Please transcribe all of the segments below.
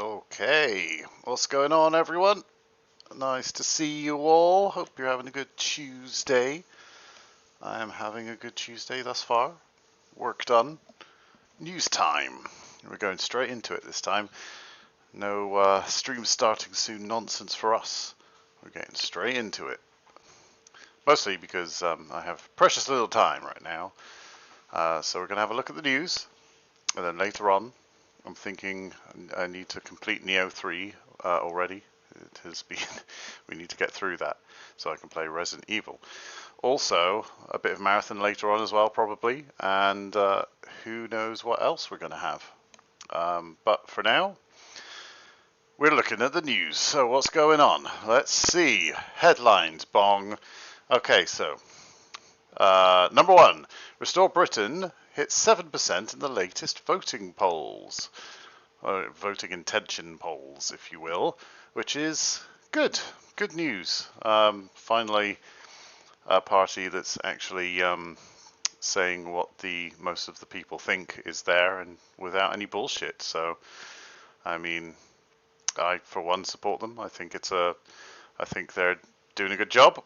Okay, what's going on, everyone? Nice to see you all. Hope you're having a good Tuesday. I am having a good Tuesday thus far. Work done. News time. We're going straight into it this time. No stream starting soon nonsense for us. We're getting straight into it. Mostly because I have precious little time right now. So we're going to have a look at the news. And then later on, I'm thinking I need to complete Neo 3 already. It has been, we need to get through that so I can play Resident Evil. Also, a bit of marathon later on as well, probably, and who knows what else we're going to have. But for now, we're looking at the news. So what's going on? Let's see. Headlines, bong. Okay, so number one, Restore Britain hit 7% in the latest voting polls. Voting intention polls, if you will, which is good. Good news. Finally, a party that's actually saying what most of the people think is there, and without any bullshit. So, I mean, I for one support them. I think they're doing a good job.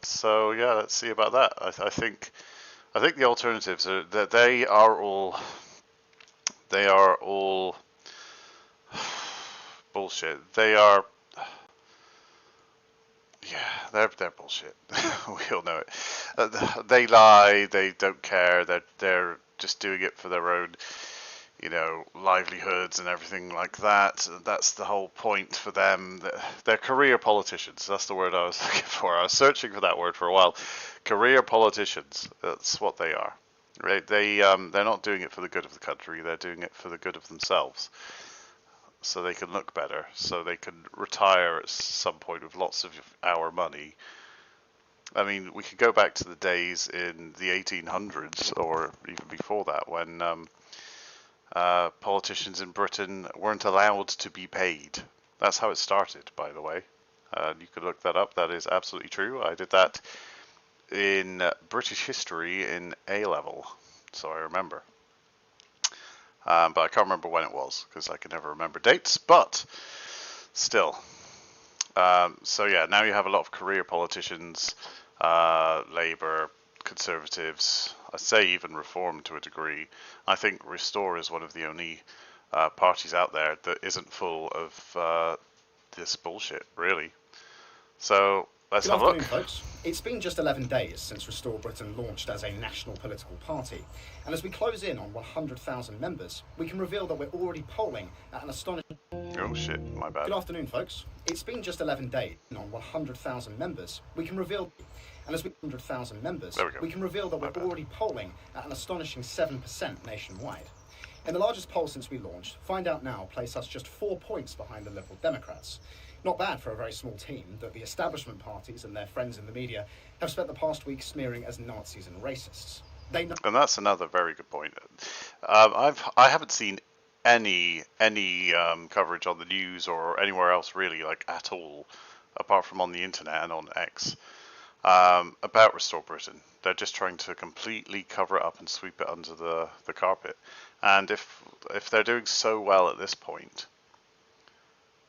So yeah, let's see about that. I think the alternatives are that they are all bullshit. They're bullshit. We all know it. They lie. They don't care. They're just doing it for their own, livelihoods and everything like that. That's the whole point for them. They're career politicians. That's the word I was looking for. I was searching for that word for a while. Career politicians. That's what they are. Right? They're not doing it for the good of the country. They're doing it for the good of themselves. So they can look better, so they can retire at some point with lots of our money. I mean, we could go back to the days in the 1800s, or even before that, when politicians in Britain weren't allowed to be paid. That's how it started, by the way. You could look that up. That is absolutely true. I did that in British history in A level, so I remember. But I can't remember when it was because I can never remember dates. But still, so yeah, now you have a lot of career politicians, Labour, Conservatives. I say even Reform to a degree. I think Restore is one of the only parties out there that isn't full of this bullshit, really. So let's Good have a afternoon, look. folks. It's been just 11 days since Restore Britain launched as a national political party, and as we close in on 100,000 members, we can reveal that we're already polling at an astonishing... Oh shit, my bad. Good afternoon, folks. It's been just 11 days on 100,000 members. We can reveal... And as we 100,000 members, we can reveal that we're already polling at an astonishing 7% nationwide. In the largest poll since we launched, Find Out Now place us just 4 points behind the Liberal Democrats. Not bad for a very small team that the establishment parties and their friends in the media have spent the past week smearing as Nazis and racists. And that's another very good point. I haven't seen any coverage on the news or anywhere else really, like at all, apart from on the internet and on X, about Restore Britain. They're just trying to completely cover it up and sweep it under the carpet. And if they're doing so well at this point,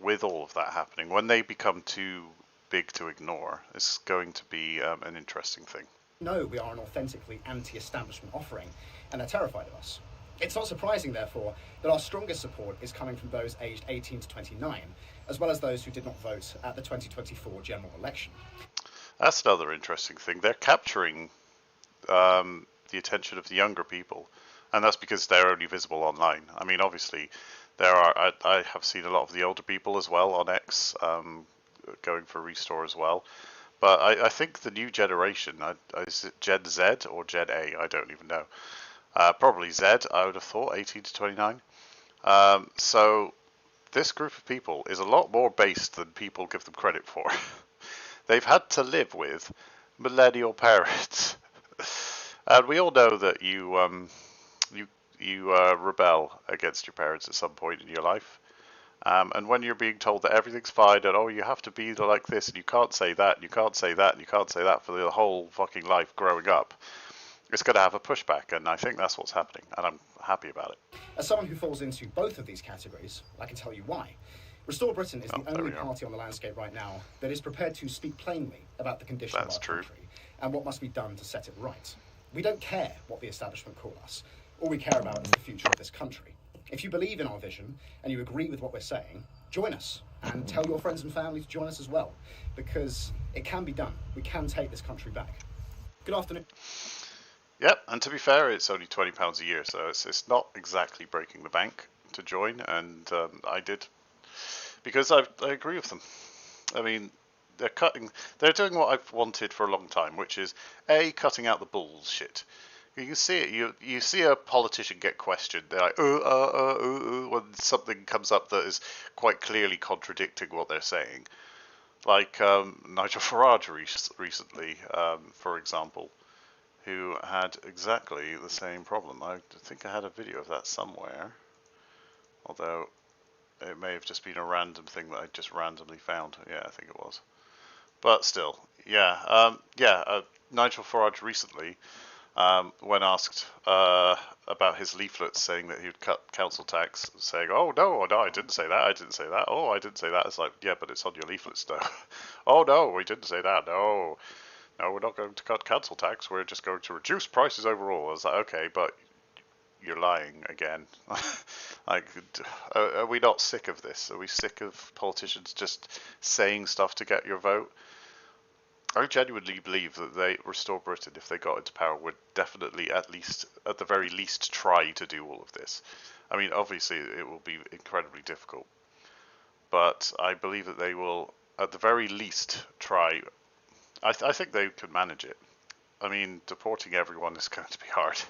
with all of that happening, when they become too big to ignore, it's going to be an interesting thing. No, we are an authentically anti-establishment offering, and they're terrified of us. It's not surprising, therefore, that our strongest support is coming from those aged 18 to 29, as well as those who did not vote at the 2024 general election. That's another interesting thing. They're capturing the attention of the younger people, and that's because they're only visible online. I mean, obviously, I have seen a lot of the older people as well on X going for Restore as well. But I think the new generation, is it Gen Z or Gen A? I don't even know. Probably Z, I would have thought, 18 to 29. So this group of people is a lot more based than people give them credit for. They've had to live with millennial parents. And we all know that you rebel against your parents at some point in your life. And when you're being told that everything's fine and you have to be like this and you can't say that and you can't say that and you can't say that for the whole fucking life growing up, it's going to have a pushback, and I think that's what's happening, and I'm happy about it. As someone who falls into both of these categories, I can tell you why. Restore Britain is the only party on the landscape right now that is prepared to speak plainly about the condition of our country and what must be done to set it right. We don't care what the establishment call us. All we care about is the future of this country. If you believe in our vision and you agree with what we're saying, join us and tell your friends and family to join us as well, because it can be done. We can take this country back. Good afternoon. Yep, and to be fair, it's only £20 a year, so it's not exactly breaking the bank to join, and I did, because I agree with them. I mean, they're doing what I've wanted for a long time, which is cutting out the bullshit. You can see it. You see a politician get questioned. They're like, when something comes up that is quite clearly contradicting what they're saying. Like Nigel Farage recently, for example, who had exactly the same problem. I think I had a video of that somewhere, although it may have just been a random thing that I just randomly found. Yeah, I think it was. But still, yeah, Nigel Farage recently, when asked about his leaflets saying that he would cut council tax, saying, oh, no, I didn't say that, I didn't say that, oh, I didn't say that. It's like, yeah, but it's on your leaflets, though. Oh, no, we didn't say that, no, we're not going to cut council tax, we're just going to reduce prices overall. I was like, okay, but you're lying again. Like, are we not sick of this? Are we sick of politicians just saying stuff to get your vote? I genuinely believe that Restore Britain, if they got into power, would definitely, at the very least, try to do all of this. I mean, obviously, it will be incredibly difficult, but I believe that they will, at the very least, try. I think they can manage it. I mean, deporting everyone is going to be hard,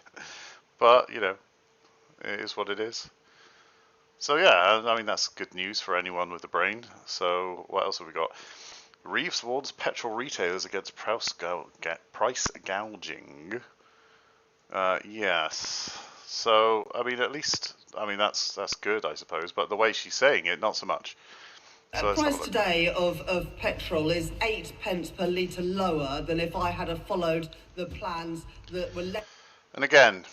but you know, it is what it is. So yeah, I mean, that's good news for anyone with a brain. So what else have we got? Reeves warns petrol retailers against price gouging. Yes. So, I mean, at least, I mean, that's good, I suppose. But the way she's saying it, not so much. So price today of petrol is 8 pence per litre lower than if I had followed the plans that were left. And again,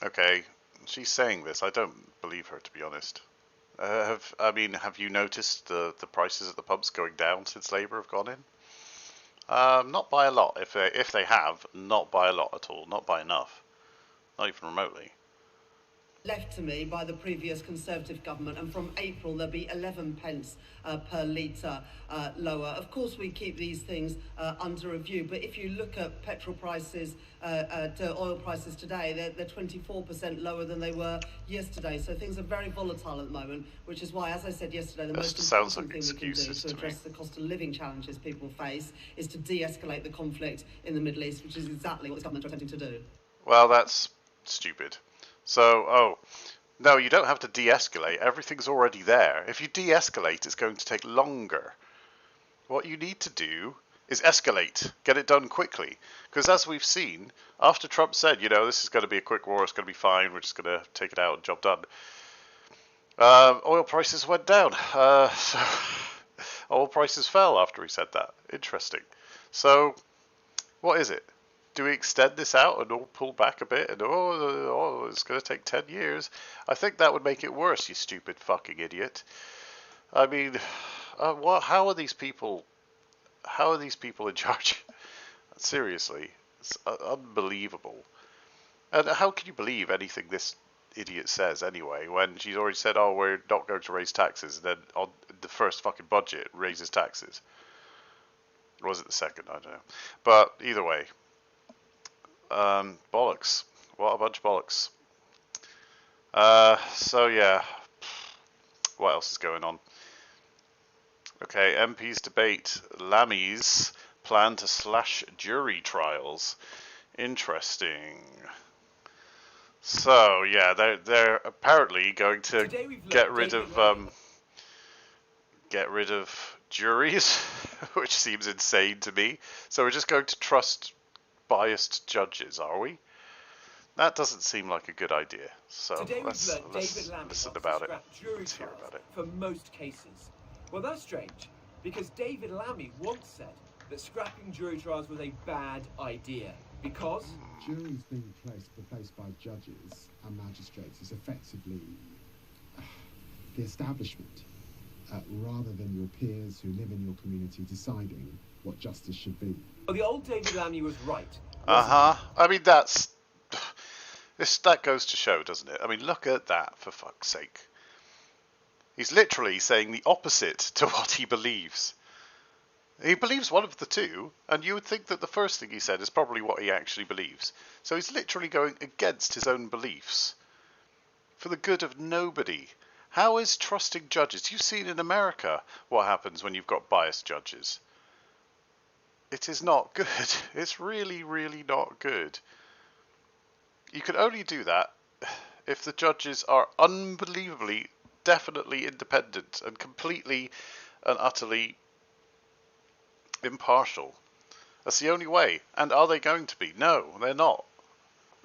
okay, she's saying this. I don't believe her, to be honest. Have you noticed the prices at the pubs going down since Labour have gone in? Not by a lot. If they have, not by a lot at all. Not by enough. Not even remotely. Left to me by the previous Conservative government, and from April there'll be 11 pence per litre lower. Of course, we keep these things under review, but if you look at petrol prices to oil prices today, they're 24% lower than they were yesterday. So things are very volatile at the moment, which is why, as I said yesterday, the most important thing we can do to address the cost of living challenges people face is to de-escalate the conflict in the Middle East, which is exactly what this government are attempting to do. Well, that's stupid. So, no, you don't have to de-escalate. Everything's already there. If you de-escalate, it's going to take longer. What you need to do is escalate. Get it done quickly. Because as we've seen, after Trump said, you know, this is going to be a quick war, it's going to be fine, we're just going to take it out and job done, oil prices went down. So oil prices fell after he said that. Interesting. So, what is it? Do we extend this out and all pull back a bit and it's going to take 10 years? I think that would make it worse, you stupid fucking idiot. I mean, how are these people in charge? Seriously, it's unbelievable. And how can you believe anything this idiot says anyway, when she's already said, oh, we're not going to raise taxes, and then on the first fucking budget raises taxes? Or was it the second? I don't know. But either way, bollocks. What a bunch of bollocks. So yeah, what else is going on? Okay, MPs debate Lammy's plan to slash jury trials. Interesting. So yeah, they're apparently going to get rid of juries, which seems insane to me. So we're just going to trust biased judges, are we? That doesn't seem like a good idea. So let's listen about it. Let's hear about it. For most cases. Well, that's strange, because David Lammy once said that scrapping jury trials was a bad idea. Because? Juries being replaced by judges and magistrates is effectively the establishment, rather than your peers who live in your community deciding what justice should be. Well, the old David Lammy was right. I mean, that goes to show, doesn't it? I mean, look at that, for fuck's sake. He's literally saying the opposite to what he believes. He believes one of the two, and you would think that the first thing he said is probably what he actually believes. So he's literally going against his own beliefs for the good of nobody. How is trusting judges? You've seen in America what happens when you've got biased judges. It is not good. It's really, really not good. You can only do that if the judges are unbelievably, definitely independent and completely and utterly impartial. That's the only way. And are they going to be? No, they're not.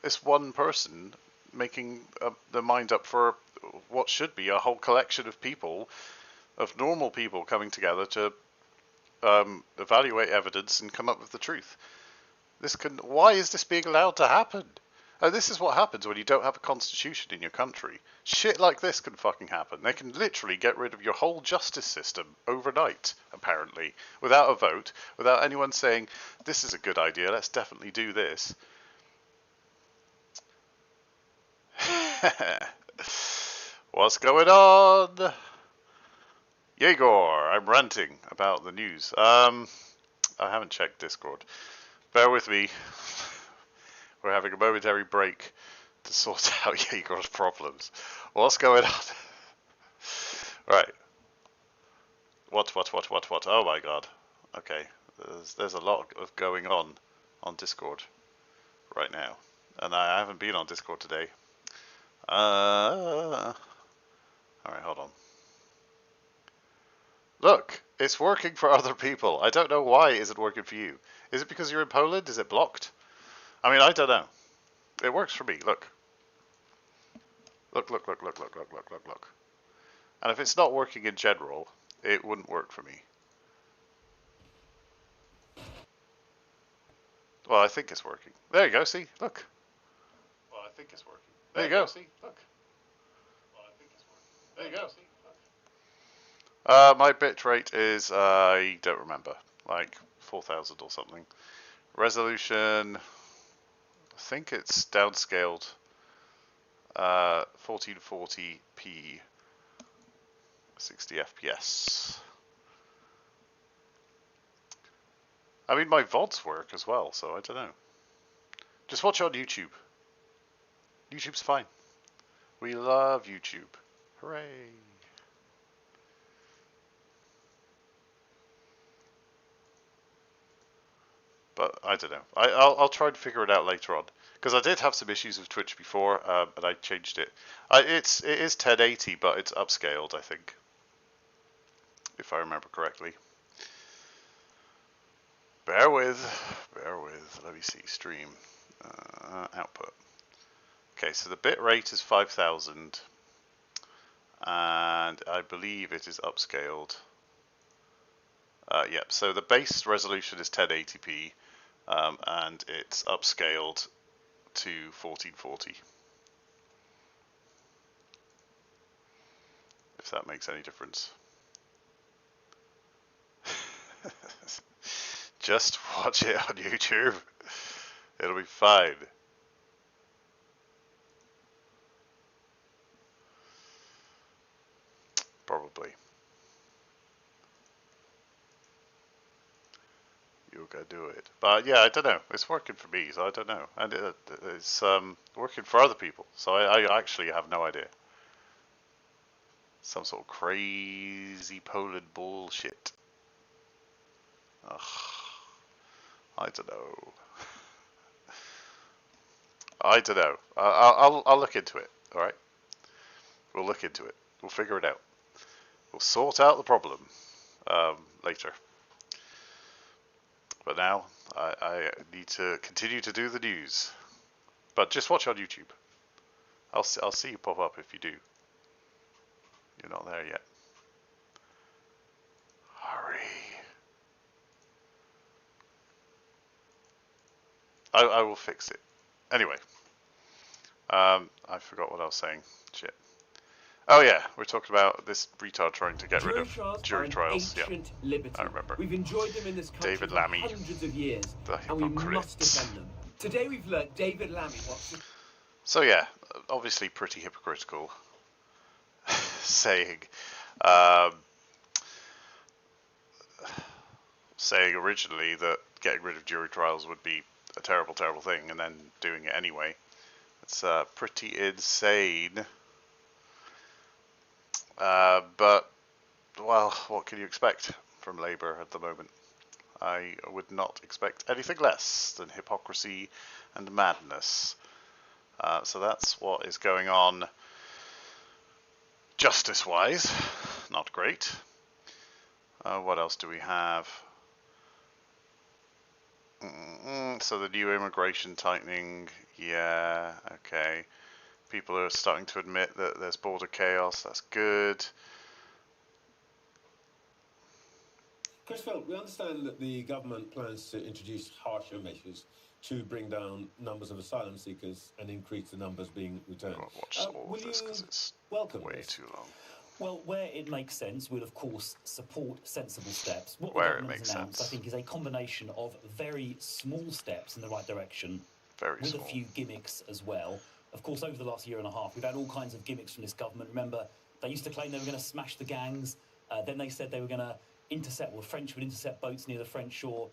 It's one person making their mind up for what should be a whole collection of people, of normal people coming together to evaluate evidence and come up with the truth. Why is this being allowed to happen? And this is what happens when you don't have a constitution in your country. Shit like this can fucking happen. They can literally get rid of your whole justice system overnight, apparently, without a vote, without anyone saying, this is a good idea, let's definitely do this. What's going on? Yegor, I'm ranting about the news. I haven't checked Discord. Bear with me. We're having a momentary break to sort out Yegor's problems. What's going on? Right. What? Oh my god. Okay. There's a lot of going on Discord right now. And I haven't been on Discord today. Alright, hold on. Look, it's working for other people. I don't know why it isn't working for you. Is it because you're in Poland? Is it blocked? I mean, I don't know. It works for me. Look. Look. And if it's not working in general, it wouldn't work for me. Well, I think it's working. There you go, see? Look. Well, I think it's working. There you go. See? Look. Well, I think it's working. There you go. See? Look. My bitrate is, I don't remember, like 4,000 or something. Resolution, I think it's downscaled, 1440p, 60 FPS. I mean, my VODs work as well, so I don't know. Just watch on YouTube. YouTube's fine. We love YouTube. Hooray! But I don't know. I'll try and figure it out later on, because I did have some issues with Twitch before, but I changed it. It is 1080, but it's upscaled, I think, if I remember correctly. Bear with. Let me see. Stream output. Okay, so the bit rate is 5,000, and I believe it is upscaled. Yep. So the base resolution is 1080p. And it's upscaled to 1440. If that makes any difference. Just watch it on YouTube. It'll be fine. Probably. You're gonna do it. But yeah, I don't know. It's working for me, so I don't know. And it's working for other people, so I actually have no idea. Some sort of crazy Poland bullshit. Ugh. I don't know. I don't know. I'll look into it. All right. We'll look into it. We'll figure it out. We'll sort out the problem later. But now I need to continue to do the news. But just watch on YouTube. I'll see you pop up if you do. You're not there yet. Hurry. I will fix it. Anyway, I forgot what I was saying. Shit. Oh yeah, we're talking about this retard trying to get rid of jury trials. Yeah, I remember. We've enjoyed them in this country David for Lammy, hundreds of years, the and we hypocrite. must defend them. Today we've learnt David Lammy wants to... So yeah, obviously pretty hypocritical saying. Saying originally that getting rid of jury trials would be a terrible, terrible thing, and then doing it anyway. It's pretty insane. But, well, what can you expect from Labour at the moment? I would not expect anything less than hypocrisy and madness. So that's what is going on justice-wise. Not great. What else do we have? So the new immigration tightening, yeah, okay. People are starting to admit that there's border chaos, that's good. Chris Phil, we understand that the government plans to introduce harsher measures to bring down numbers of asylum seekers and increase the numbers being returned. I'll watch all of this because it's way too long. Well, where it makes sense, we'll of course support sensible steps. What where the government's announced, I think, is a combination of very small steps in the right direction, with a few gimmicks as well. Of course, over the last year and a half, we've had all kinds of gimmicks from this government. Remember, they used to claim they were going to smash the gangs. Then they said they were going to intercept, well, French would intercept boats near the French shore.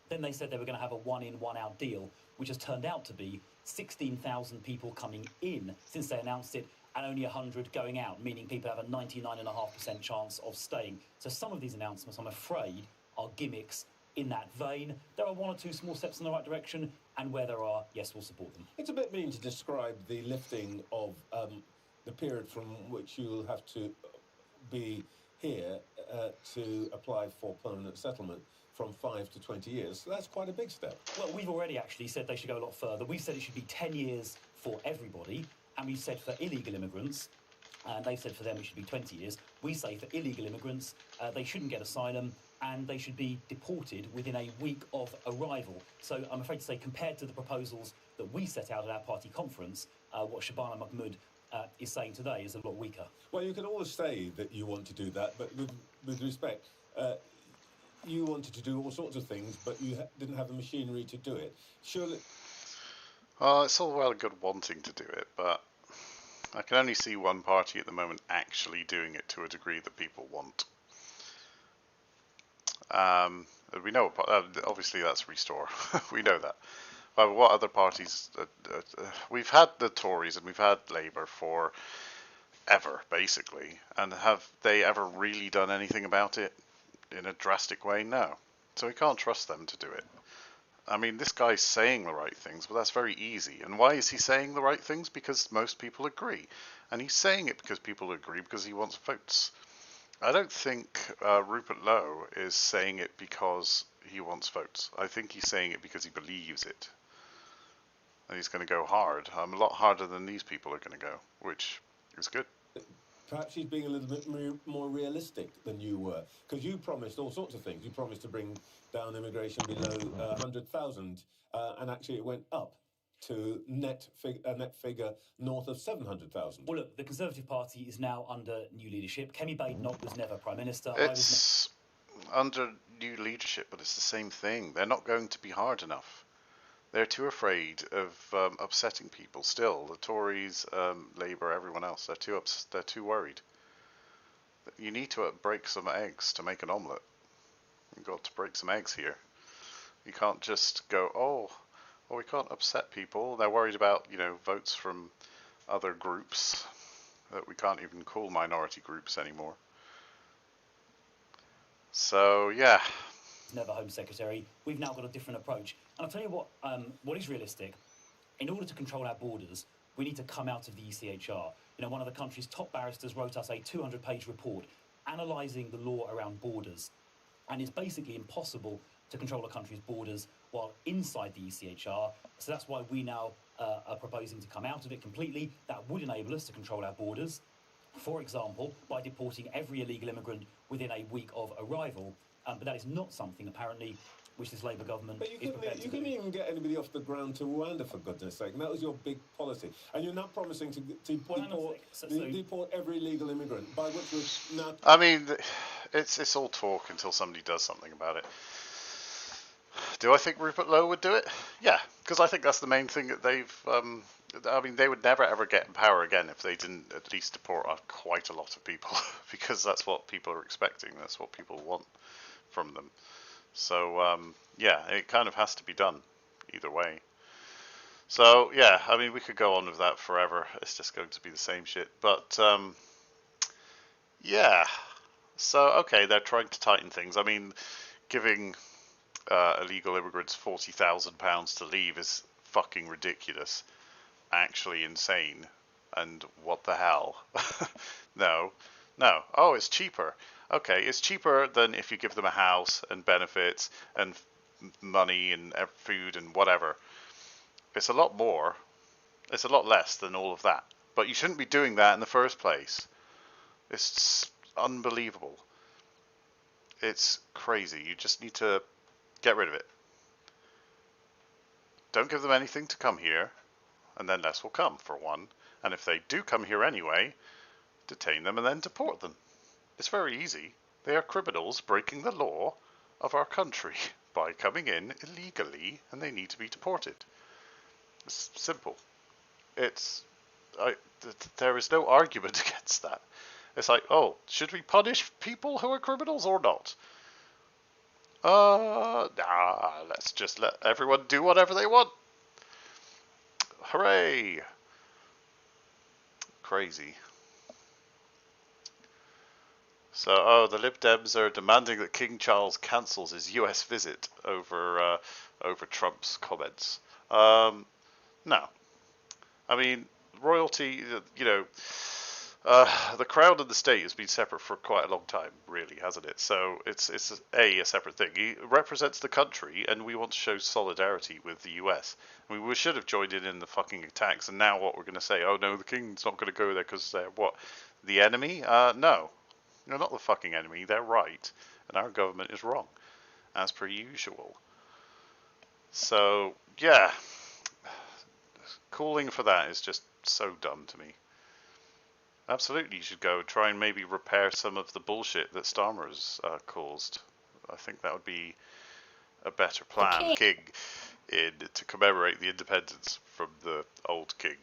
Then they said they were going to have a one-in, one-out deal, which has turned out to be 16,000 people coming in since they announced it, and only 100 going out, meaning people have a 99.5% chance of staying. So some of these announcements, I'm afraid, are gimmicks in that vein. There are one or two small steps in the right direction, and where there are, yes, we'll support them. It's a bit mean to describe the lifting of the period from which you'll have to be here to apply for permanent settlement from 5 to 20 years. So that's quite a big step. Well, we've already actually said they should go a lot further. We've said it should be 10 years for everybody. And we said for illegal immigrants, and they said for them it should be 20 years. We say for illegal immigrants, they shouldn't get asylum, and they should be deported within a week of arrival. So I'm afraid to say, compared to the proposals that we set out at our party conference, what Shabana Mahmood is saying today is a lot weaker. Well, you can always say that you want to do that, but with respect, you wanted to do all sorts of things, but you didn't have the machinery to do it. Surely... It's all well and good wanting to do it, but I can only see one party at the moment actually doing it to a degree that people want. We know, obviously that's Restore. We know that. But what other parties? We've had the Tories and we've had Labour for ever, basically. And have they ever really done anything about it in a drastic way? No. So we can't trust them to do it. I mean, this guy's saying the right things, but that's very easy. And why is he saying the right things? Because most people agree. And he's saying it because people agree, because he wants votes. I don't think Rupert Lowe is saying it because he wants votes. I think he's saying it because he believes it. And he's going to go hard. A lot harder than these people are going to go, which is good. Perhaps he's being a little bit more realistic than you were, because you promised all sorts of things. You promised to bring down immigration below 100,000, and actually it went up to a net figure north of 700,000. Well, look, the Conservative Party is now under new leadership. Kemi Badenoch was never Prime Minister. It's under new leadership, but it's the same thing. They're not going to be hard enough. They're too afraid of upsetting people still. The Tories, Labour, everyone else, they're too worried. You need to break some eggs to make an omelette. You've got to break some eggs here. You can't just go, oh, we can't upset people. They're worried about, votes from other groups that we can't even call minority groups anymore. So, yeah. Never Home Secretary. We've now got a different approach. And I'll tell you what is realistic. In order to control our borders, we need to come out of the ECHR. One of the country's top barristers wrote us a 200-page report analysing the law around borders. And it's basically impossible to control a country's borders while inside the ECHR. So that's why we now are proposing to come out of it completely. That would enable us to control our borders. For example, by deporting every illegal immigrant within a week of arrival. But that is not something, apparently, which this Labour government but is prepared to do. You couldn't even get anybody off the ground to Rwanda, for goodness sake. And that was your big policy. And you're now promising to deport every illegal immigrant, by which we're now... I mean, it's all talk until somebody does something about it. Do I think Rupert Lowe would do it? Yeah, because I think that's the main thing that they've... I mean, they would never ever get in power again if they didn't at least deport quite a lot of people, because that's what people are expecting. That's what people want from them. So, yeah, it kind of has to be done either way. So, yeah, I mean, we could go on with that forever. It's just going to be the same shit. But, yeah. So, okay, they're trying to tighten things. I mean, giving illegal immigrants £40,000 to leave is fucking ridiculous. Actually insane. And what the hell? No. Oh, it's cheaper. Okay, it's cheaper than if you give them a house and benefits and money and food and whatever. It's a lot more. It's a lot less than all of that. But you shouldn't be doing that in the first place. It's unbelievable. It's crazy. You just need to get rid of it. Don't give them anything to come here, and then less will come, for one. And if they do come here anyway, detain them and then deport them. It's very easy. They are criminals breaking the law of our country by coming in illegally, and they need to be deported. It's simple. There is no argument against that. It's like, oh, should we punish people who are criminals or not? Let's just let everyone do whatever they want. Hooray! Crazy. So, the Lib Dems are demanding that King Charles cancels his US visit over Trump's comments. No. I mean, royalty, the crown and the state has been separate for quite a long time, really, hasn't it? So it's a separate thing. He represents the country, and we want to show solidarity with the US. I mean, we should have joined in the fucking attacks, and now what we're going to say? Oh no, the king's not going to go there because they're what? The enemy? No, they're not the fucking enemy. They're right, and our government is wrong, as per usual. So yeah, calling for that is just so dumb to me. Absolutely, you should go try and maybe repair some of the bullshit that Starmer has caused. I think that would be a better plan. King in to commemorate the independence from the old king.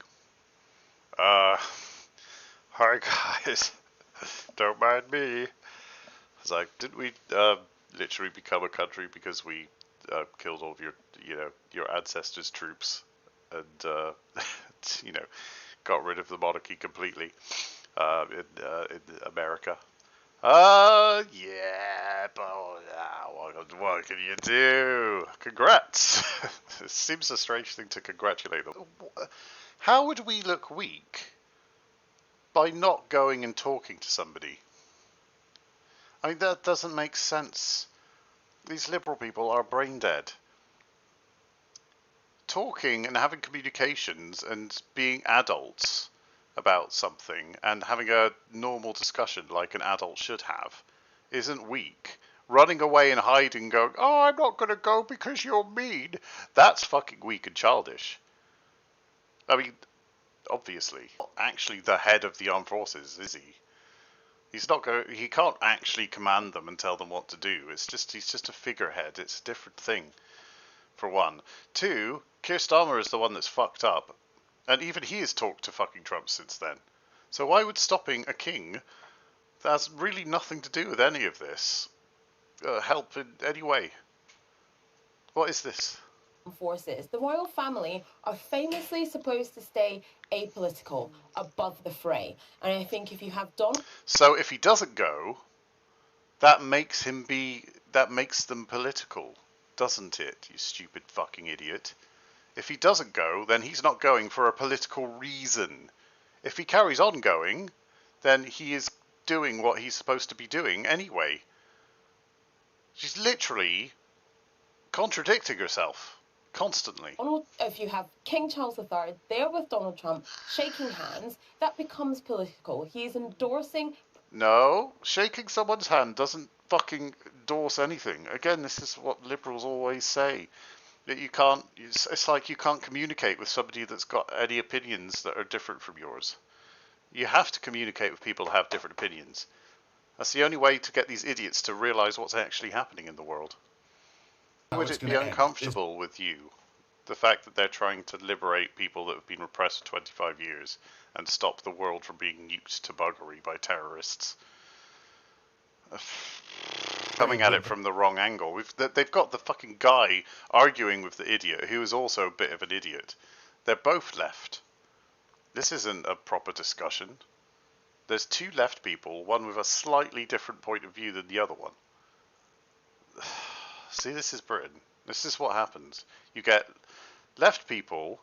Hi guys, don't mind me. It's like, didn't we literally become a country because we killed all of your ancestors' troops and got rid of the monarchy completely in America? Yeah, but what can you do? Congrats! It seems a strange thing to congratulate them. How would we look weak by not going and talking to somebody? I mean, that doesn't make sense. These liberal people are brain dead. Talking and having communications and being adults about something and having a normal discussion like an adult should have isn't weak. Running away and hiding, going, oh, I'm not going to go because you're mean, that's fucking weak and childish. I mean, obviously, actually the head of the armed forces, is he? He can't actually command them and tell them what to do. He's just a figurehead. It's a different thing, for one. Two, Keir Starmer is the one that's fucked up. And even he has talked to fucking Trump since then. So why would stopping a king that has really nothing to do with any of this help in any way? What is this? Forces. The royal family are famously supposed to stay apolitical, above the fray. And I think if you have Donald... So if he doesn't go, that makes them political, doesn't it, you stupid fucking idiot? If he doesn't go, then he's not going for a political reason. If he carries on going, then he is doing what he's supposed to be doing anyway. She's literally contradicting herself constantly. If you have King Charles III there with Donald Trump shaking hands, that becomes political. He is endorsing... No, shaking someone's hand doesn't fucking endorse anything. Again, this is what liberals always say. That you can't, it's like you can't communicate with somebody that's got any opinions that are different from yours. You have to communicate with people who have different opinions. That's the only way to get these idiots to realise what's actually happening in the world. Would it be uncomfortable with you, the fact that they're trying to liberate people that have been repressed for 25 years and stop the world from being nuked to buggery by terrorists? Coming at it from the wrong angle. They've got the fucking guy arguing with the idiot, who is also a bit of an idiot. They're both left. This isn't a proper discussion. There's two left people, one with a slightly different point of view than the other one. See, this is Britain. This is what happens. You get left people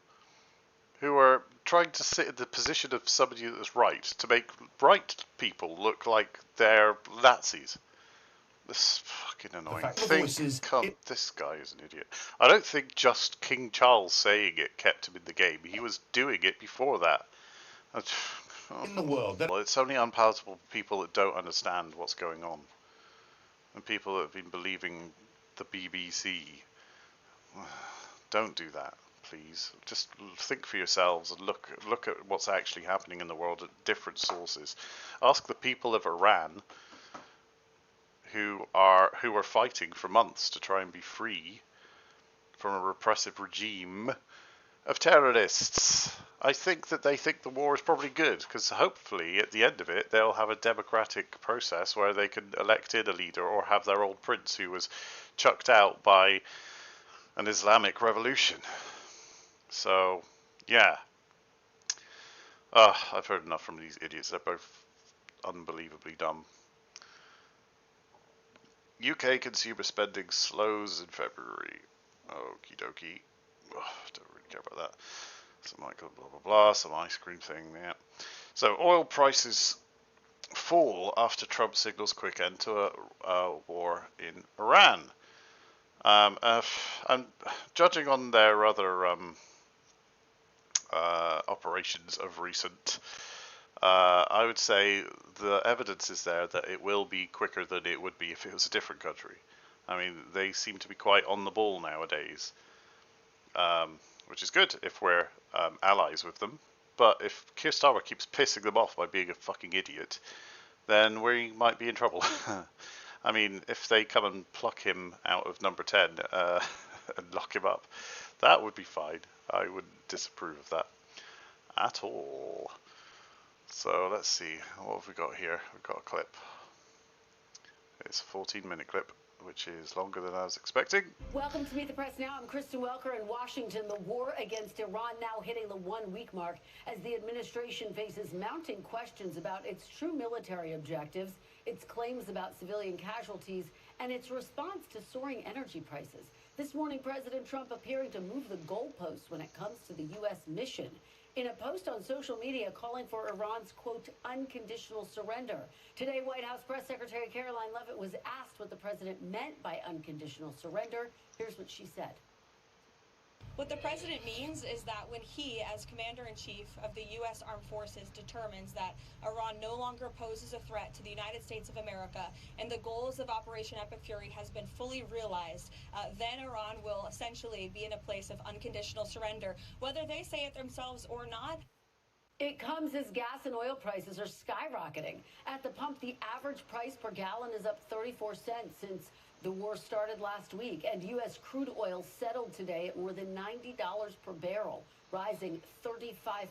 who are trying to sit in the position of somebody that's right, to make right people look like they're Nazis. This is fucking annoying. This guy is an idiot. I don't think just King Charles saying it kept him in the game. He was doing it before that. In the world, well, it's only unpalatable for people that don't understand what's going on, and people that have been believing the BBC. Don't do that, please. Just think for yourselves and look at what's actually happening in the world at different sources. Ask the people of Iran who are fighting for months to try and be free from a repressive regime of terrorists. I think that they think the war is probably good, because hopefully at the end of it they'll have a democratic process where they can elect in a leader, or have their old prince who was chucked out by an Islamic revolution. So, yeah. I've heard enough from these idiots. They're both unbelievably dumb. UK consumer spending slows in February. Okie dokie. Don't really care about that. Some Michael blah blah blah, some ice cream thing, yeah. So oil prices fall after Trump signals quick end to a war in Iran. And judging on their other operations of recent, I would say the evidence is there that it will be quicker than it would be if it was a different country. I mean, they seem to be quite on the ball nowadays, which is good if we're allies with them. But if Keir Starmer keeps pissing them off by being a fucking idiot, then we might be in trouble. I mean, if they come and pluck him out of number 10 and lock him up, that would be fine. I wouldn't disapprove of that at all. So let's see, what have we got here? We've got a clip. It's a 14-minute clip, which is longer than I was expecting. Welcome to Meet the Press Now. I'm Kristen Welker in Washington. The war against Iran now hitting the 1-week mark as the administration faces mounting questions about its true military objectives, its claims about civilian casualties, and its response to soaring energy prices. This morning, President Trump appearing to move the goalposts when it comes to the U.S. mission. In a post on social media calling for Iran's, quote, unconditional surrender. Today, White House Press Secretary Caroline Leavitt was asked what the president meant by unconditional surrender. Here's what she said. What the president means is that when he, as commander-in-chief of the U.S. Armed Forces, determines that Iran no longer poses a threat to the United States of America and the goals of Operation Epic Fury has been fully realized, then Iran will essentially be in a place of unconditional surrender, whether they say it themselves or not. It comes as gas and oil prices are skyrocketing. At the pump, the average price per gallon is up 34 cents since the war started last week, and U.S. crude oil settled today at more than $90 per barrel, rising 35%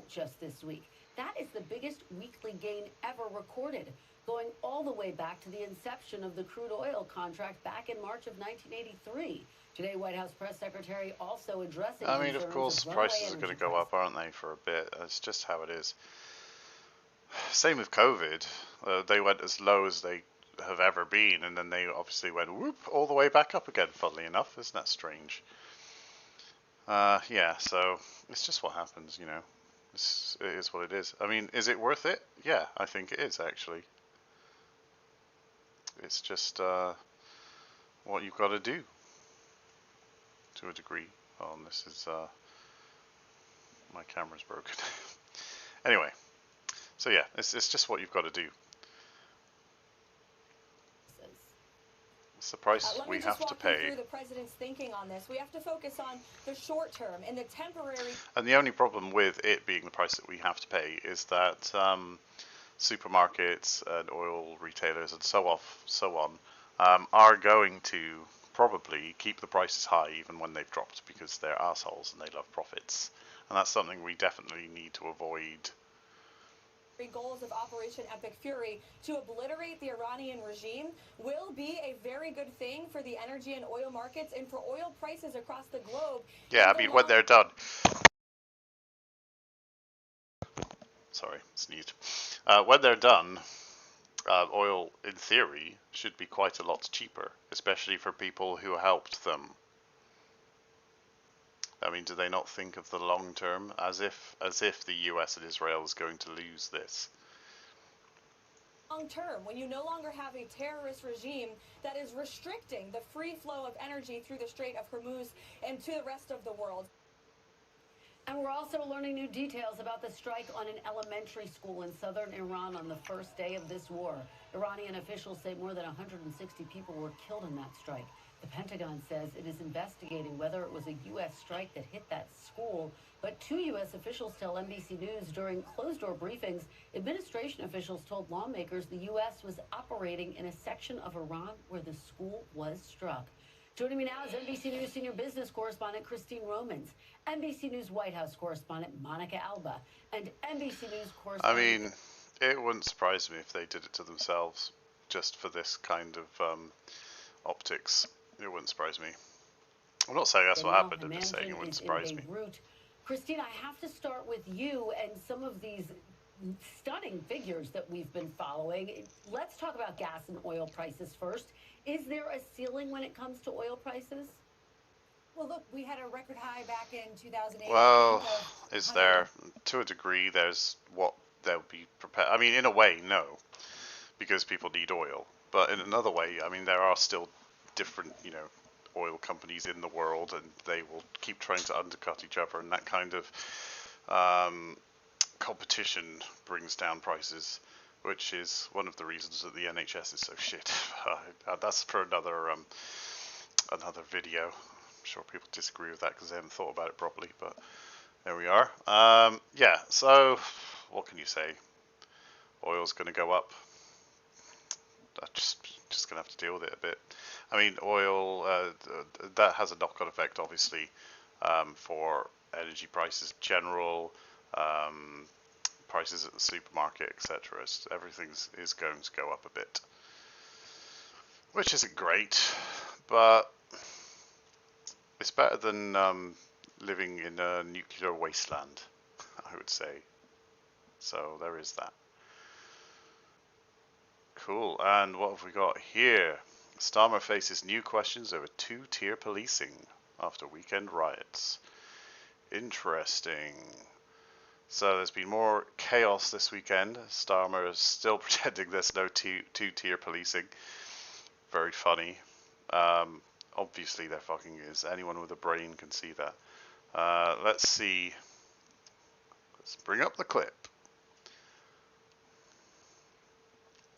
just this week. That is the biggest weekly gain ever recorded, going all the way back to the inception of the crude oil contract back in March of 1983. Today, White House Press Secretary also addressing I mean, of course, prices are going to go up, aren't they, for a bit? That's just how it is. Same with COVID. They went as low as they have ever been, and then they obviously went whoop all the way back up again, funnily enough. Isn't that strange? Yeah, so it's just what happens, you know. It is what it is. I mean, is it worth it? Yeah, I think it is, actually. It's just what you've got to do, to a degree. Oh, and this is my camera's broken. Anyway, so yeah, it's just what you've got to do. It's the price we have to pay. Let me just walk you through the president's thinking on this. We have to focus on the short term and the temporary. And the only problem with it being the price that we have to pay is that supermarkets and oil retailers and so on are going to probably keep the prices high even when they've dropped, because they're assholes and they love profits. And that's something we definitely need to avoid. Goals of Operation Epic Fury to obliterate the Iranian regime will be a very good thing for the energy and oil markets and for oil prices across the globe. Yeah, I mean, when they're done. Sorry, sneezed. When they're done, oil, in theory, should be quite a lot cheaper, especially for people who helped them. I mean, do they not think of the long term, as if the US and Israel is going to lose this? Long term, when you no longer have a terrorist regime that is restricting the free flow of energy through the Strait of Hormuz and to the rest of the world. And we're also learning new details about the strike on an elementary school in southern Iran on the first day of this war. Iranian officials say more than 160 people were killed in that strike. The Pentagon says it is investigating whether it was a U.S. strike that hit that school. But two U.S. officials tell NBC News during closed-door briefings, administration officials told lawmakers the U.S. was operating in a section of Iran where the school was struck. Joining me now is NBC News senior business correspondent Christine Romans, NBC News White House correspondent Monica Alba, and NBC News correspondent... I mean, it wouldn't surprise me if they did it to themselves, just for this kind of optics. It wouldn't surprise me. I'm not saying that's what happened, I'm just saying it wouldn't surprise me. Christine, I have to start with you and some of these stunning figures that we've been following. Let's talk about gas and oil prices first. Is there a ceiling when it comes to oil prices? Well, look, we had a record high back in 2008. Well, is there? To a degree, there's what they'll be prepared. I mean, in a way, no, because people need oil. But in another way, I mean, there are still different, oil companies in the world, and they will keep trying to undercut each other, and that kind of competition brings down prices, which is one of the reasons that the NHS is so shit. That's for another video. I'm sure people disagree with that because they haven't thought about it properly, but there we are. Yeah, so what can you say? Oil's going to go up. Just going to have to deal with it a bit. I mean, oil, that has a knock-on effect, obviously, for energy prices in general, prices at the supermarket, etc. Everything is going to go up a bit, which isn't great, but it's better than living in a nuclear wasteland, I would say. So there is that. Cool, and what have we got here? Starmer faces new questions over two-tier policing after weekend riots. Interesting. So there's been more chaos this weekend. Starmer is still pretending there's no two-tier policing. Very funny. Obviously there fucking is. Anyone with a brain can see that. Let's see. Let's bring up the clip.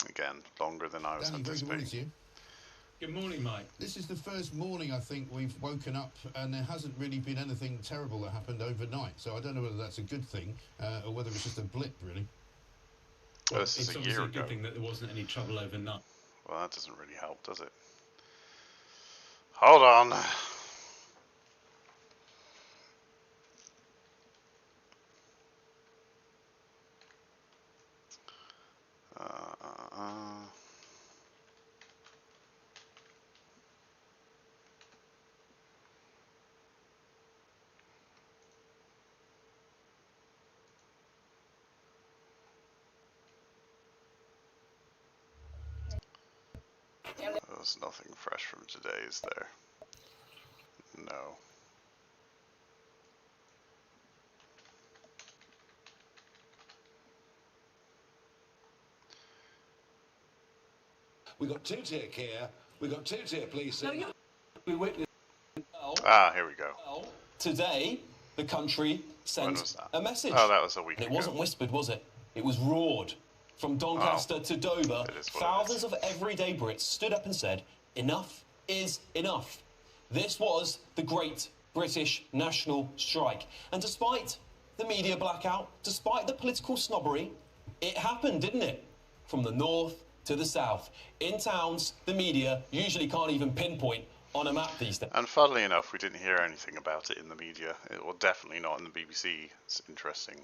Again, longer than I was anticipating. Good morning, Mike. This is the first morning I think we've woken up and there hasn't really been anything terrible that happened overnight. So I don't know whether that's a good thing or whether it's just a blip, really. Well, this is it's a obviously year a good ago. thing that there wasn't any trouble overnight. Well, that doesn't really help, does it? Hold on. There's nothing fresh from today, is there? No. We got two-tier care. We got two-tier policing. We witnessed. Here we go. Today, the country sent a message. Oh, that was a week ago. And it wasn't whispered, was it? It was roared. From Doncaster to Dover, thousands of everyday Brits stood up and said, enough is enough. This was the Great British National Strike. And despite the media blackout, despite the political snobbery, it happened, didn't it? From the north to the south. In towns, the media usually can't even pinpoint on a map these days. And funnily enough, we didn't hear anything about it in the media, or definitely not in the BBC. It's interesting.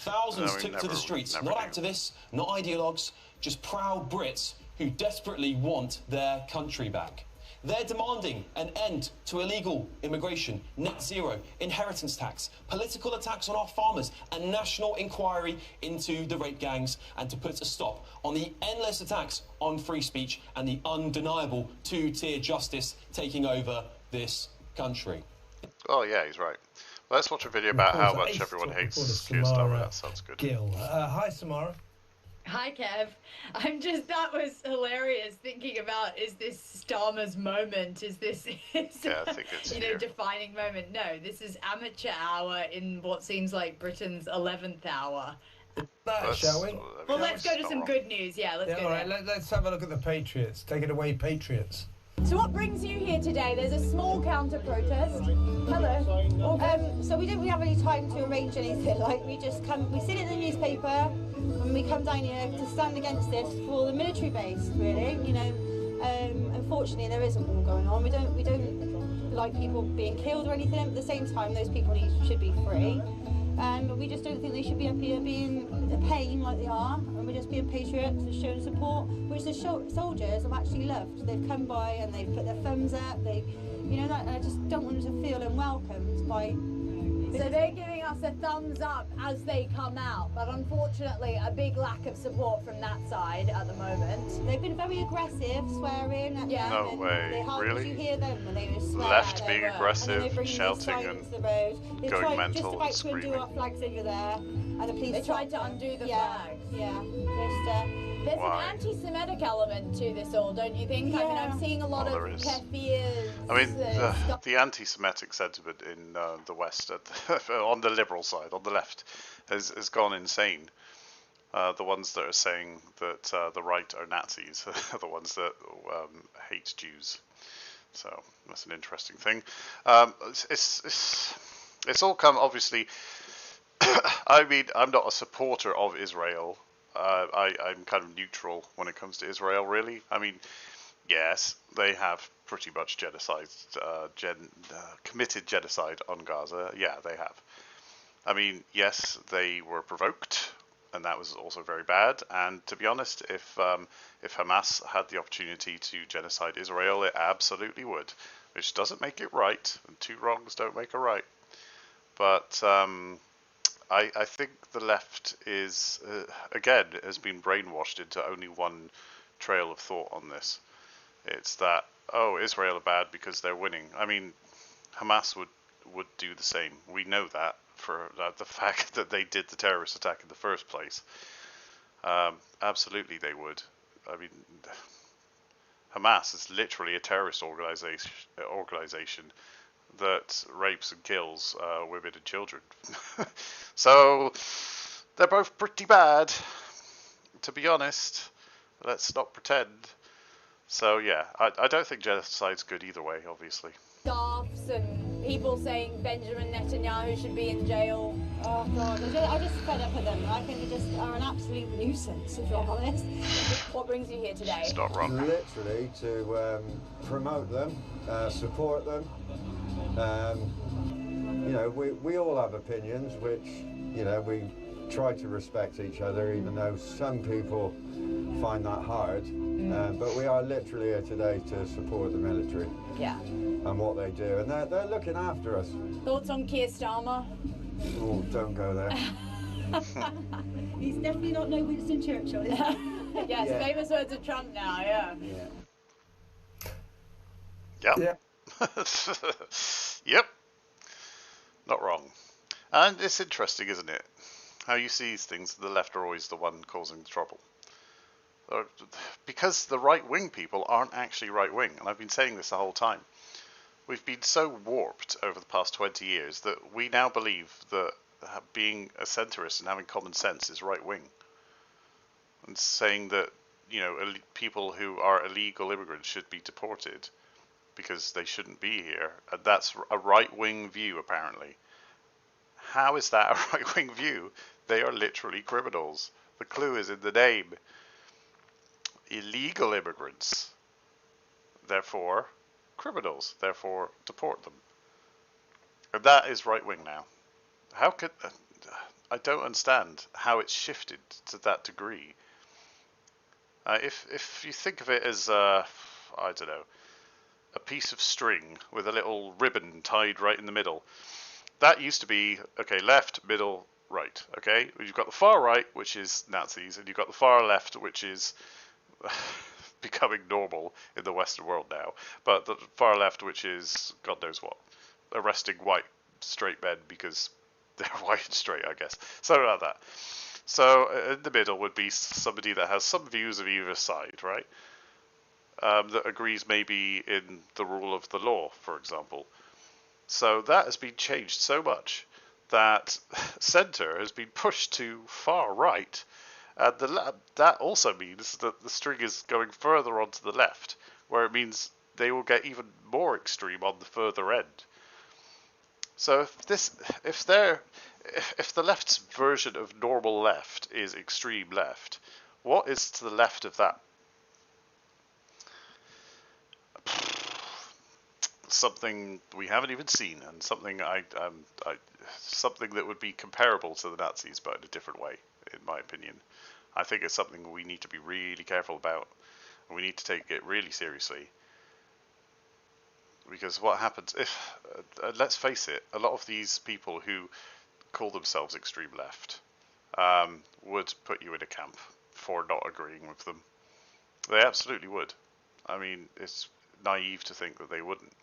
Thousands took to the streets, not activists, not ideologues, just proud Brits who desperately want their country back. They're demanding an end to illegal immigration, net zero, inheritance tax, political attacks on our farmers, a national inquiry into the rape gangs, and to put a stop on the endless attacks on free speech and the undeniable two-tier justice taking over this country. Oh yeah, he's right. Let's watch a video about how much everyone hates Keir Starmer. That sounds good. Hi, Samara. Hi, Kev. That was hilarious thinking about, is this Starmer's moment? Is this, I think it's defining moment? No, this is amateur hour in what seems like Britain's 11th hour. Shall we? Well, let's go to some good news. Yeah, let's go all right, let's have a look at the Patriots. Take it away, Patriots. So what brings you here today? There's a small counter-protest. Hello. So we don't really have any time to arrange anything. Like, we just come, we see it in the newspaper, and we come down here to stand against this for the military base, really. Unfortunately, there isn't one going on. We don't like people being killed or anything. But at the same time, those people should be free. But we just don't think they should be up here being a pain like they are, and we're just being patriots and showing support, which the soldiers have actually loved. They've come by and they've put their thumbs up. And I just don't want them to feel unwelcomed by. So they're giving us a thumbs up as they come out, but unfortunately a big lack of support from that side at the moment. They've been very aggressive, swearing at them. No way, they really? You hear them when they were swearing. Left being aggressive, shouting and going mental and just about to undo our flags over there, and the police. They tried to undo the flags. Yeah. There's an anti-Semitic element to this all, don't you think? Yeah. I mean, I'm seeing a lot of kefirs. I mean, the anti-Semitic sentiment in the West, on the liberal side, on the left, has gone insane. The ones that are saying that the right are Nazis are the ones that hate Jews. So that's an interesting thing. It's all come, obviously. I mean, I'm not a supporter of Israel. I'm kind of neutral when it comes to Israel, really. I mean, yes, they have pretty much committed genocide on Gaza. Yeah, they have. I mean, yes, they were provoked, and that was also very bad. And to be honest, if Hamas had the opportunity to genocide Israel, it absolutely would, which doesn't make it right, and two wrongs don't make a right. But I think the left is, again, has been brainwashed into only one trail of thought on this. It's that, Israel are bad because they're winning. I mean, Hamas would do the same. We know that for the fact that they did the terrorist attack in the first place. Absolutely they would. I mean, Hamas is literally a terrorist organization that rapes and kills women and children. So they're both pretty bad, to be honest. Let's not pretend. So yeah, I don't think genocide's good either way, obviously. Scarfs and people saying Benjamin Netanyahu should be in jail. Oh God, I just fed up with them. I think they just are an absolute nuisance, if I'm honest. What brings you here today? It's not wrong. Literally to promote them, support them. We all have opinions, which, we try to respect each other, even though some people find that hard. But we are literally here today to support the military. Yeah. And what they do. And they're looking after us. Thoughts on Keir Starmer? Oh, don't go there. He's definitely not no Winston Churchill, is he? Yes, famous words of Trump now, yeah. Yep. Yep. Not wrong. And it's interesting, isn't it? How you see these things, the left are always the one causing the trouble. Because the right-wing people aren't actually right-wing, and I've been saying this the whole time. We've been so warped over the past 20 years that we now believe that being a centrist and having common sense is right-wing. And saying that people who are illegal immigrants should be deported because they shouldn't be here. And that's a right-wing view, apparently. How is that a right-wing view? They are literally criminals. The clue is in the name. Illegal immigrants. Therefore, criminals. Therefore, deport them. And that is right-wing now. How could... I don't understand how it's shifted to that degree. If you think of it as, I don't know, a piece of string with a little ribbon tied right in the middle, that used to be, okay, left, middle, right, okay? You've got the far right, which is Nazis, and you've got the far left, which is becoming normal in the Western world now. But the far left, which is, God knows what, arresting white straight men because they're white and straight, I guess. Something like that. So in the middle would be somebody that has some views of either side, right? That agrees maybe in the rule of the law, for example. So that has been changed so much that centre has been pushed to far right. And that also means that the string is going further onto the left, where it means they will get even more extreme on the further end. So if the left's version of normal left is extreme left, what is to the left of that? Something we haven't even seen, and something something that would be comparable to the Nazis, but in a different way, in my opinion. I think it's something we need to be really careful about, and we need to take it really seriously. Because what happens if, let's face it, a lot of these people who call themselves extreme left would put you in a camp for not agreeing with them. They absolutely would. I mean, it's naive to think that they wouldn't.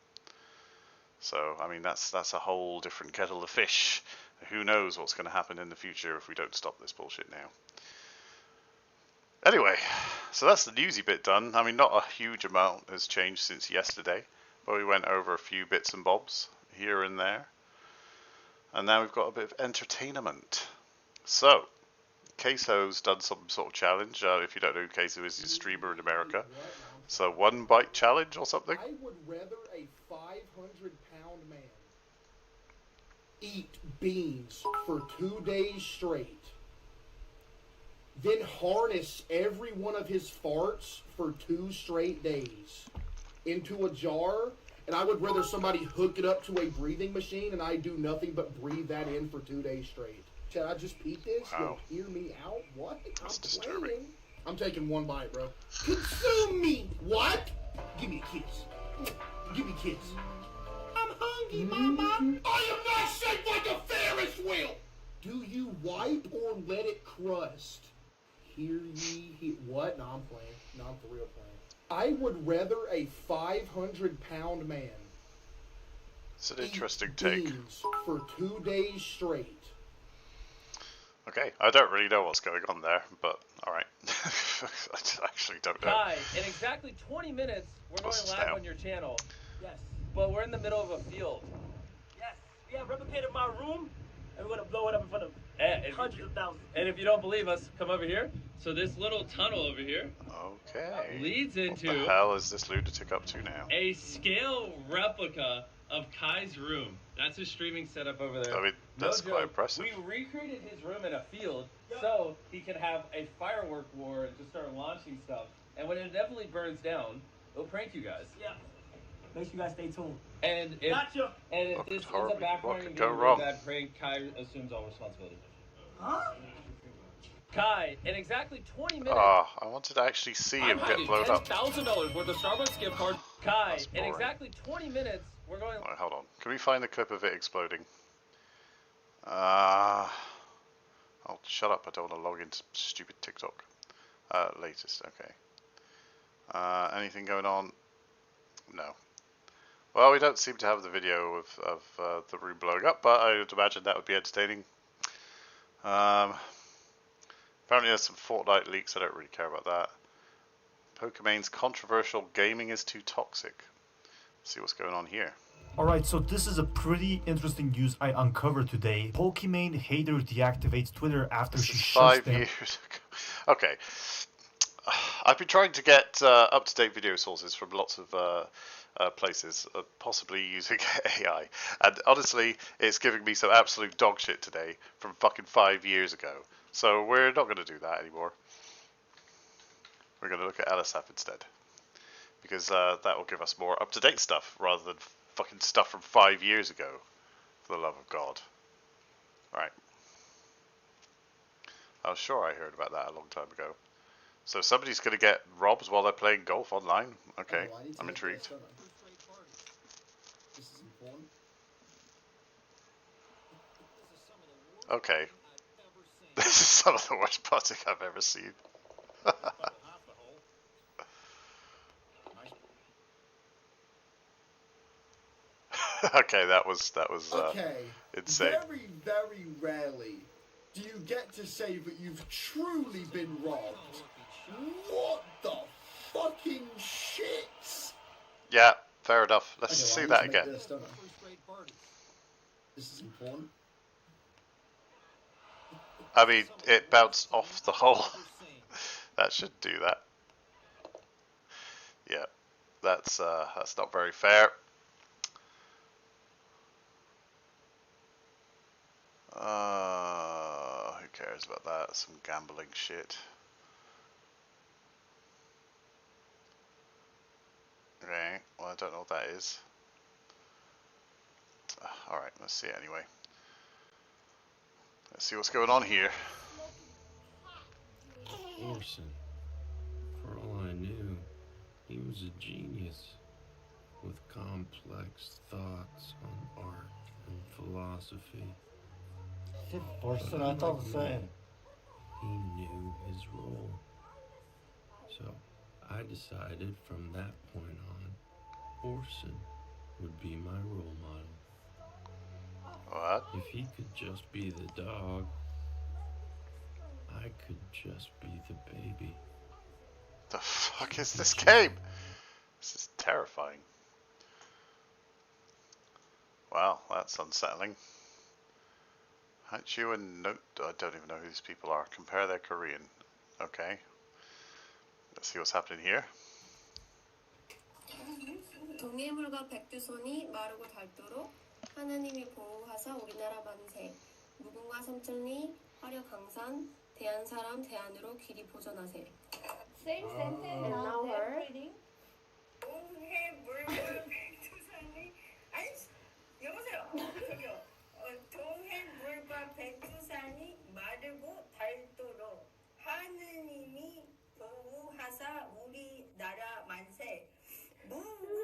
So, I mean, that's a whole different kettle of fish. Who knows what's going to happen in the future if we don't stop this bullshit now. Anyway, so that's the newsy bit done. I mean, not a huge amount has changed since yesterday. But we went over a few bits and bobs here and there. And now we've got a bit of entertainment. So, CaseOh's done some sort of challenge. If you don't know who CaseOh is, he's a streamer in America. So, 1 bite challenge or something? I would rather a 500-pound man eat beans for 2 days straight than harness every one of his farts for 2 straight days into a jar, and I would rather somebody hook it up to a breathing machine and I do nothing but breathe that in for 2 days straight. Should I just peep this? Wow. Yo, hear me out? What? That's I'm disturbing. playing. I'm taking 1 bite, bro. Consume me! What? Give me a kiss. Give me a kiss. I'm hungry, mama. I am not shaped like a Ferris wheel! Do you wipe or let it crust? Hear ye, what? No, I'm playing. No, I'm for real playing. I would rather a 500-pound man It's an interesting take. For 2 days straight. Okay, I don't really know what's going on there, but alright. I actually don't know. Hi, in exactly 20 minutes, we're going live on your channel. Yes. But we're in the middle of a field. Yes, we have replicated my room, and we're going to blow it up in front of hundreds of thousands. And if you don't believe us, come over here. So this little tunnel over here leads into what the hell is this lunatic up to now? a scale replica of Kai's room. That's his streaming setup over there. I mean, that's No quite joke. impressive. We recreated his room in a field so he can have a firework war and just start launching stuff. And when it inevitably burns down, it'll prank you guys. Yeah. Make sure you guys stay tuned. And if, Gotcha. and if What this could ends up horribly- what backfiring could and go being a wrong? really bad prank, Kai assumes all responsibility. Huh? Kai, in exactly 20 minutes. I wanted to actually see him get blown up. $10,000 worth of Starbucks gift card. Kai, That's in boring. exactly 20 minutes, we're going. Right, hold on. Can we find the clip of it exploding? Oh, shut up. I don't want to log into stupid TikTok. Latest, okay. Anything going on? No. Well, we don't seem to have the video of the room blowing up, but I would imagine that would be entertaining. Apparently there's some Fortnite leaks. I don't really care about that. Pokemon's controversial gaming is too toxic. Let's see what's going on here. Alright, so this is a pretty interesting news I uncovered today. Pokimane hater deactivates Twitter after she shuts 5 down. years ago. Okay. I've been trying to get up-to-date video sources from lots of places, possibly using AI. And honestly, it's giving me some absolute dog shit today from fucking 5 years ago. So we're not going to do that anymore. We're going to look at LSF instead. Because that will give us more up-to-date stuff rather than fucking stuff from 5 years ago. For the love of God. Right. I was sure I heard about that a long time ago. So somebody's going to get robbed while they're playing golf online? Okay, I'm intrigued. This is important. Okay. This is some of the worst putting I've ever seen. Okay, that was Okay. insane. Very, very rarely do you get to say that you've truly been robbed. What the fucking shit? Yeah, fair enough. Let's Okay, see well, that I need to again. make this, don't I? This is important. I mean, it bounced off the hole. That should do that. Yeah, that's not very fair. Who cares about that? Some gambling shit. Okay, well I don't know what that is. Alright, let's see it anyway. Let's see what's going on here. Orson, for all I knew, he was a genius with complex thoughts on art and philosophy. Orson, I thought the same. He knew his role. So I decided from that point on, Orson would be my role model. What? If he could just be the dog, I could just be the baby. The fuck is this game? This is terrifying. Wow, that's unsettling. Hachu and Note, I don't even know who these people are. Compare their Korean. Okay. Let's see what's happening here. 동해물과 백두손이 마르고 닳도록 하나님이 보호하사 우리나라 만세. 무궁화 삼천리 화려 강산 대한 사람 대안으로 길이 보존하세. Same sentence, And not now them her. reading. 동해물과 백두산이 아니 여보세요. 저기요. 동해물과 백두산이 마르고 닳도록 하느님이 보호하사 우리나라 만세. 무궁화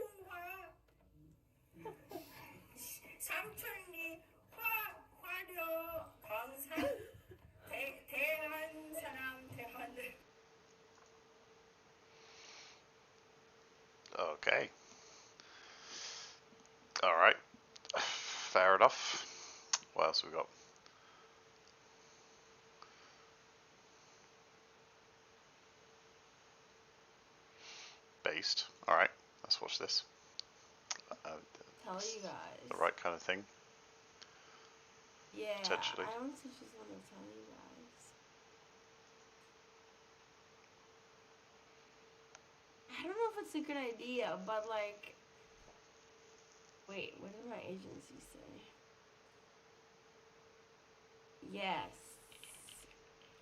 삼천리 화려 광산 대한 사람 대한을. Okay. Alright. Fair enough. What else we got? Based. Alright, let's watch this. Tell you guys. The right kind of thing. Yeah, Potentially. I honestly just want to tell you guys. I don't know if it's a good idea, but like, wait, what did my agency say? Yes.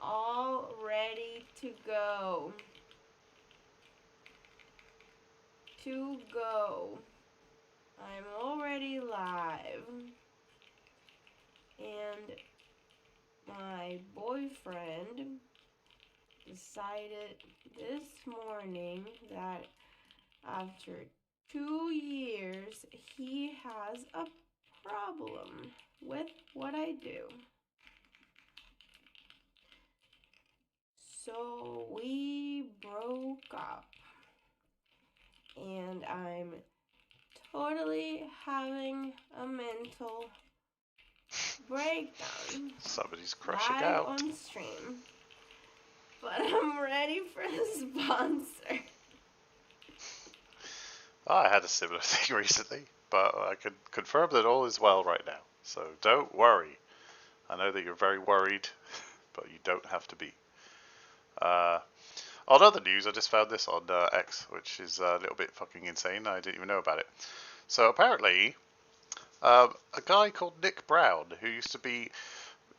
All ready to go. To go. I'm already live. And my boyfriend decided this morning that after 2 years he has a problem with what I do. So we broke up. And I'm totally having a mental breakdown. Somebody's crushing live out. on stream. But I'm ready for the sponsor. Oh, I had a similar thing recently, but I can confirm that all is well right now. So don't worry. I know that you're very worried, but you don't have to be. On other news, I just found this on X, which is a little bit fucking insane. I didn't even know about it. So apparently, a guy called Nick Brown, who used to be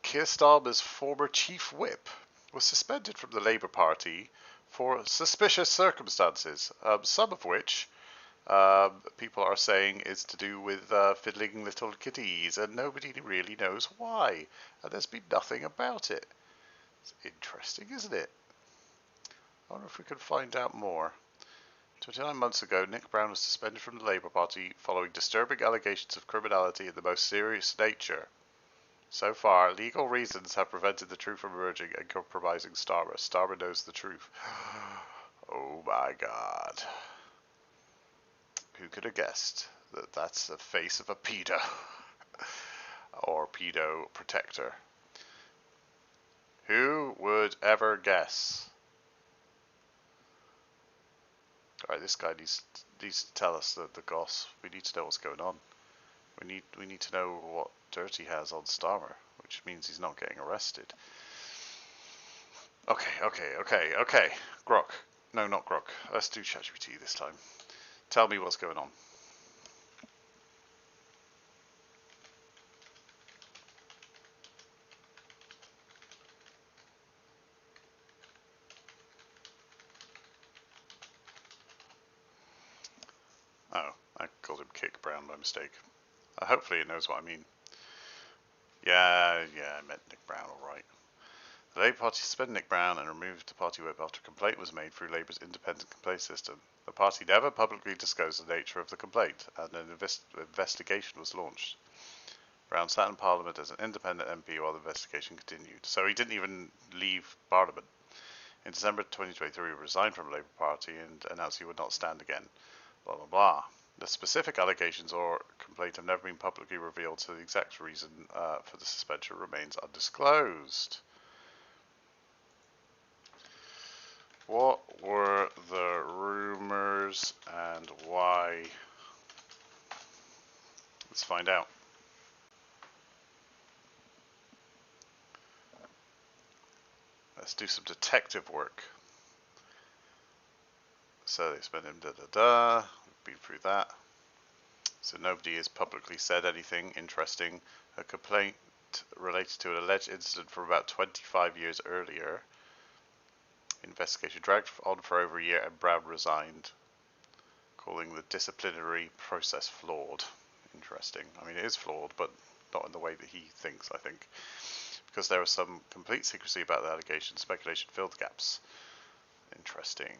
Keir Starmer's former chief whip, was suspended from the Labour Party for suspicious circumstances, some of which people are saying is to do with fiddling little kitties, and nobody really knows why, and there's been nothing about it. It's interesting, isn't it? I wonder if we can find out more. 29 months ago, Nick Brown was suspended from the Labour Party following disturbing allegations of criminality in the most serious nature. So far, legal reasons have prevented the truth from emerging and compromising Starmer. Starmer knows the truth. Oh my god. Who could have guessed that that's the face of a pedo? Or pedo protector? Who would ever guess? Alright, this guy needs to tell us the goss. We need to know what's going on. We need to know what dirt he has on Starmer, which means he's not getting arrested. Okay. Grok. No, not Grok. Let's do ChatGPT this time. Tell me what's going on. Oh, I called him Kick Brown by mistake. Hopefully it knows what I mean. Yeah, I meant Nick Brown, alright. The Labour Party suspended Nick Brown and removed the party whip after a complaint was made through Labour's independent complaint system. The party never publicly disclosed the nature of the complaint, and an investigation was launched. Brown sat in Parliament as an independent MP while the investigation continued. So he didn't even leave Parliament. In December 2023, he resigned from the Labour Party and announced he would not stand again. Blah blah blah. The specific allegations or complaint have never been publicly revealed, so the exact reason for the suspension remains undisclosed. What were the rumours and why? Let's find out. Let's do some detective work. So they spent him We've been through that. So nobody has publicly said anything interesting. A complaint related to an alleged incident from about 25 years earlier. Investigation dragged on for over a year and Brown resigned, calling the disciplinary process flawed. Interesting. I mean, it is flawed, but not in the way that he thinks, I think. Because there was some complete secrecy about the allegations, speculation filled the gaps. Interesting.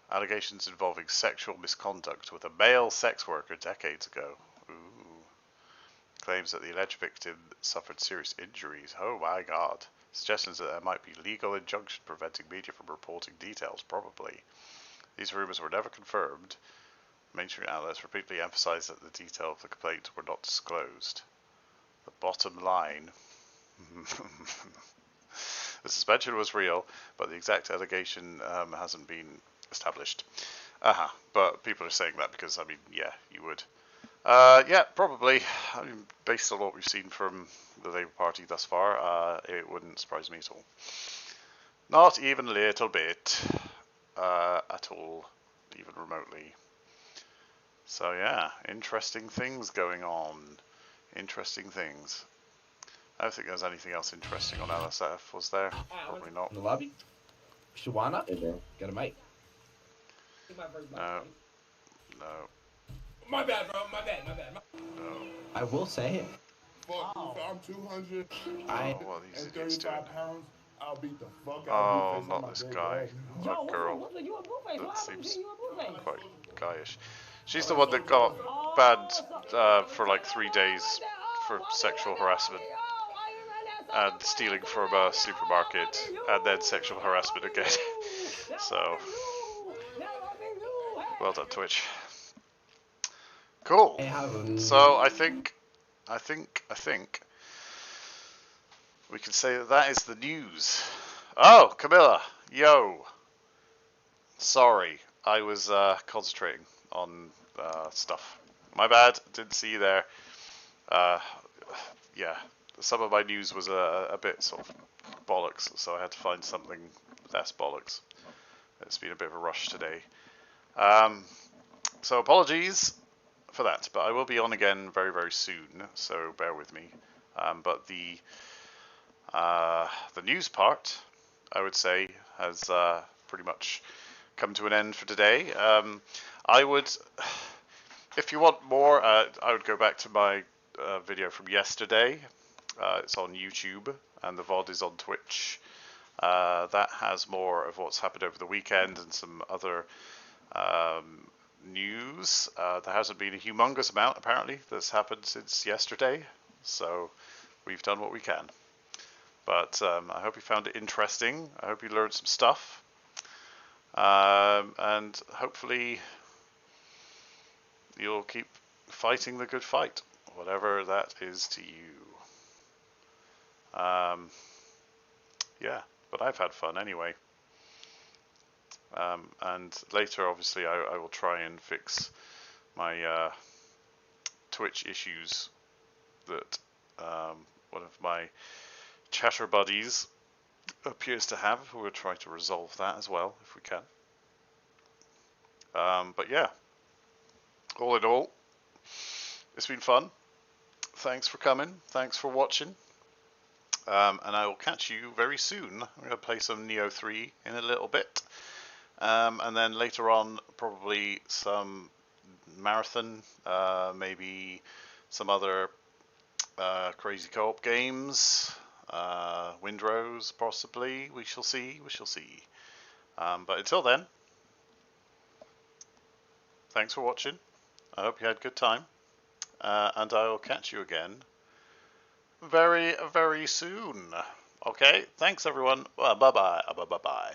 Allegations involving sexual misconduct with a male sex worker decades ago. Ooh. Claims that the alleged victim suffered serious injuries. Oh my god. Suggestions that there might be legal injunction preventing media from reporting details, probably. These rumours were never confirmed. Mainstream outlets repeatedly emphasised that the details of the complaint were not disclosed. The bottom line. The suspension was real, but the exact allegation hasn't been established. But people are saying that because, I mean, yeah, you would. Yeah, probably. I mean, based on what we've seen from the Labour Party thus far, it wouldn't surprise me at all. Not even a little bit. At all. Even remotely. So yeah, interesting things going on. Interesting things. I don't think there's anything else interesting on LSF, was there? Probably not. In the lobby? Shawana? Got a mic. No. My bad, bro. My bad. No. I will say it. Fuck you, I'm 200 what these and idiots doing? 35 pounds. I'll beat the fuck out Oh, of you. not this guy. That girl. That seems quite guyish. She's the one that got banned for like 3 days for sexual harassment and stealing from a supermarket and then sexual harassment again. So, well done, Twitch. Cool. So I think we can say that is the news. Oh, Camilla, yo. Sorry, I was concentrating on stuff. My bad, didn't see you there. Yeah, some of my news was a bit sort of bollocks, so I had to find something that's bollocks. It's been a bit of a rush today. So apologies for that, but I will be on again very, very soon, so bear with me. But the news part, I would say, has pretty much come to an end for today. I would, if you want more, I would go back to my video from yesterday. It's on YouTube, and the VOD is on Twitch. That has more of what's happened over the weekend and some other news. There hasn't been a humongous amount, apparently, that's happened since yesterday, so we've done what we can. But I hope you found it interesting. I hope you learned some stuff. And hopefully you'll keep fighting the good fight, whatever that is to you. Yeah, but I've had fun anyway. And later, obviously, I will try and fix my Twitch issues that one of my chatter buddies appears to have. We'll try to resolve that as well, if we can. But yeah, all in all, it's been fun. Thanks for coming. Thanks for watching. And I will catch you very soon. I'm going to play some Neo 3 in a little bit. And then later on, probably some marathon, maybe some other crazy co-op games, Windrose possibly. We shall see. We shall see. But until then, thanks for watching. I hope you had a good time. And I will catch you again very, very soon. Okay, thanks everyone. Bye-bye. Bye-bye.